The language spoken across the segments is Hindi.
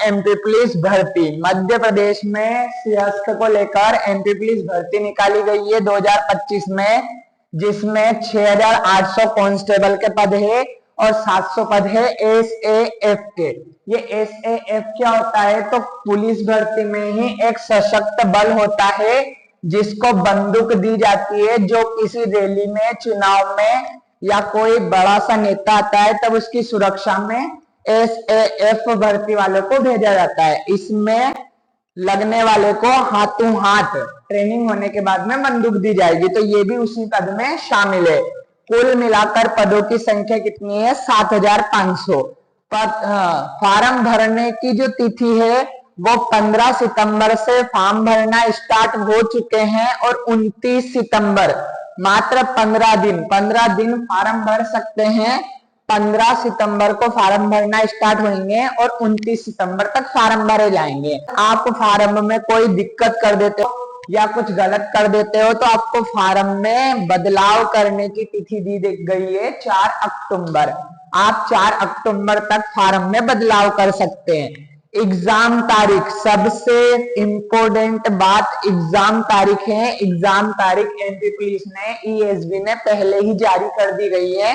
एमपी पुलिस भर्ती। मध्य प्रदेश में सिंहस्थ को लेकर एमपी पुलिस भर्ती निकाली गई है 2025 में, जिसमें 6800 कांस्टेबल के पद है और 700 पद है एसएएफ के। ये एसएएफ क्या होता है? तो पुलिस भर्ती में ही एक सशक्त बल होता है जिसको बंदूक दी जाती है, जो किसी रैली में, चुनाव में या कोई बड़ा सा नेता आता है तब उसकी सुरक्षा में एसएएफ भर्ती वालों को भेजा जाता है। इसमें लगने वाले को हाथों हाथ ट्रेनिंग होने के बाद में बंदूक दी जाएगी, तो ये भी उसी पद में शामिल है। कुल मिलाकर पदों की संख्या कितनी है? 7500 पद। फार्म भरने की जो तिथि है वो 15 सितंबर से फॉर्म भरना स्टार्ट हो चुके हैं और 29 सितंबर, मात्र 15 दिन फार्म भर सकते हैं। 15 सितंबर को फार्म भरना स्टार्ट होंगे और 29 सितंबर तक फार्म भरे जाएंगे। आप फार्म में कोई दिक्कत कर देते हो या कुछ गलत कर देते हो तो आपको फार्म में बदलाव करने की तिथि दी गई है 4 अक्टूबर। आप 4 अक्टूबर तक फार्म में बदलाव कर सकते हैं। एग्जाम तारीख, सबसे इंपॉर्टेंट बात एग्जाम तारीख है। एग्जाम तारीख एमपी पुलिस ने, ईएसबी ने पहले ही जारी कर दी गई है।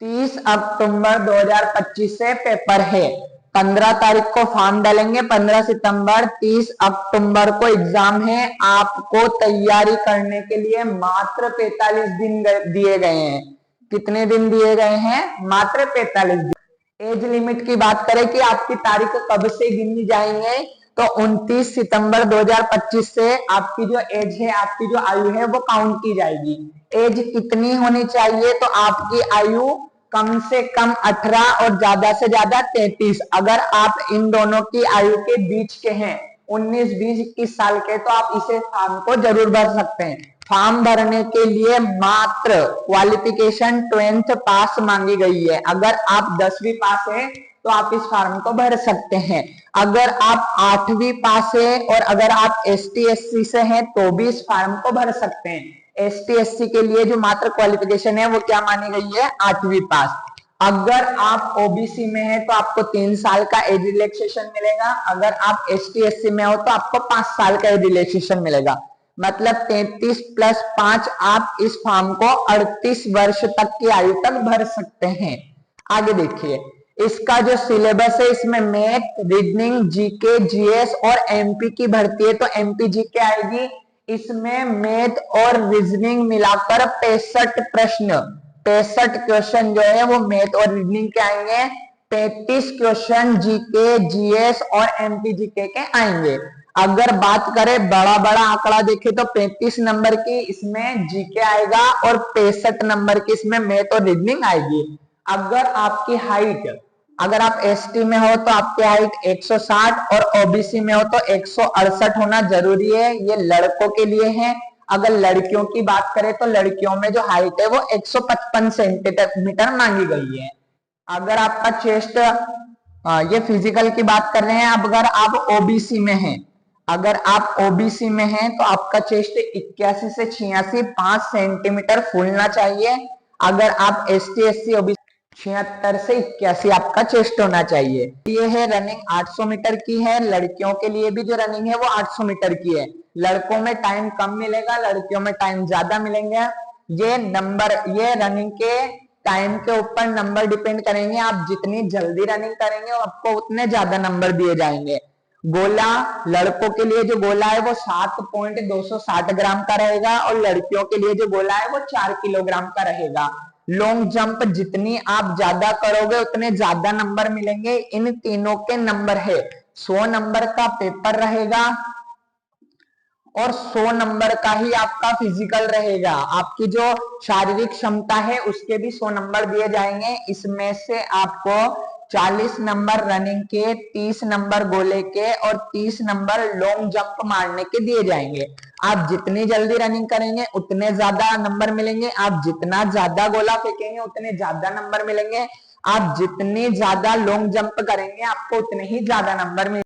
30 अक्टूबर 2025 से पेपर है। 15 तारीख को फॉर्म डालेंगे, 15 सितंबर, 30 अक्टूबर को एग्जाम है। आपको तैयारी करने के लिए मात्र 45 दिन दिए गए हैं। कितने दिन दिए गए हैं? मात्र 45 दिन। एज लिमिट की बात करें कि आपकी तारीख कब से गिनी जाएंगे, तो 29 सितंबर 2025 से आपकी जो एज है, आपकी जो आयु है वो काउंट की जाएगी। एज कितनी होनी चाहिए? तो आपकी आयु कम से कम 18 और ज्यादा से ज्यादा 33। अगर आप इन दोनों की आयु के बीच के हैं, 19, 20, 21 साल के, तो आप इसे फॉर्म को जरूर भर सकते हैं। फॉर्म भरने के लिए मात्र क्वालिफिकेशन 12th पास मांगी गई है। अगर आप 10वीं पास है तो आप इस फॉर्म को भर सकते हैं। अगर आप 8वीं पास है और अगर आप एसटी एससी से हैं तो भी इस फॉर्म को भर सकते हैं। एसटी एससी के लिए जो मात्र क्वालिफिकेशन है वो क्या मानी गई है? 8वीं पास। अगर आप ओबीसी में है तो आपको 3 साल का एज रिलैक्सेशन मिलेगा। अगर आप एसटी एससी में हो तो आपको 5 साल का एज रिलैक्सेशन मिलेगा। मतलब 33 + 5, आप इस फॉर्म को 38 वर्ष तक की आयु तक भर सकते हैं। आगे देखिए, इसका जो सिलेबस है, इसमें मैथ, रीजनिंग, जीके, जीएस और एमपी की भर्ती है, तो एमपी जीके आएगी। इसमें मैथ और रीजनिंग मिलाकर 65 प्रश्न, 65 क्वेश्चन जो है वो मैथ और रीजनिंग के आएंगे। 35 क्वेश्चन जीके, जीएस और एमपी जीके के आएंगे। अगर बात करें बड़ा आंकड़ा देखें तो 35 नंबर की इसमें जीके आएगा और 65 नंबर की इसमें मैथ और रीजनिंग आएगी। अगर आपकी हाइट, अगर आप एसटी में हो तो आपकी हाइट 160 और ओबीसी में हो तो 168 होना जरूरी है। ये लड़कों के लिए है। अगर लड़कियों की बात करें तो लड़कियों में जो हाइट है वो 155 सेंटीमीटर मांगी गई है। अगर आपका चेस्ट, ये फिजिकल की बात कर रहे हैं। अब अगर आप ओबीसी में हैं, अगर आप ओबीसी में हैं तो आपका चेस्ट 81 से 86, 5 सेंटीमीटर फूलना चाहिए। अगर आप एसटी एससी ओबीसी 76 से 81 आपका चेस्ट होना चाहिए। ये है रनिंग 800 मीटर की है। लड़कियों के लिए भी जो रनिंग है वो 800 मीटर की है। लड़कों में टाइम कम मिलेगा, लड़कियों में टाइम ज्यादा मिलेंगे। ये नंबर, ये रनिंग के टाइम के ऊपर नंबर डिपेंड करेंगे। आप जितनी जल्दी रनिंग करेंगे आपको उतने ज्यादा नंबर दिए जाएंगे। गोला, लड़कों के लिए जो गोला है वो 7.260 ग्राम का रहेगा और लड़कियों के लिए जो गोला है वो 4 किलोग्राम का रहेगा। लॉन्ग जंप जितनी आप ज्यादा करोगे उतने ज्यादा नंबर मिलेंगे। इन तीनों के नंबर है। 100 नंबर का पेपर रहेगा और 100 नंबर का ही आपका फिजिकल रहेगा। आपकी जो शारीरिक क्षमता है उसके भी 100 नंबर दिए जाएंगे। इसमें से आपको 40 नंबर रनिंग के, 30 नंबर गोले के और 30 नंबर लॉन्ग जंप मारने के दिए जाएंगे। आप जितनी जल्दी रनिंग करेंगे उतने ज्यादा नंबर मिलेंगे। आप जितना ज्यादा गोला फेंकेंगे उतने ज्यादा नंबर मिलेंगे। आप जितनी ज्यादा लॉन्ग जंप करेंगे आपको उतने ही ज्यादा नंबर मिलेंगे।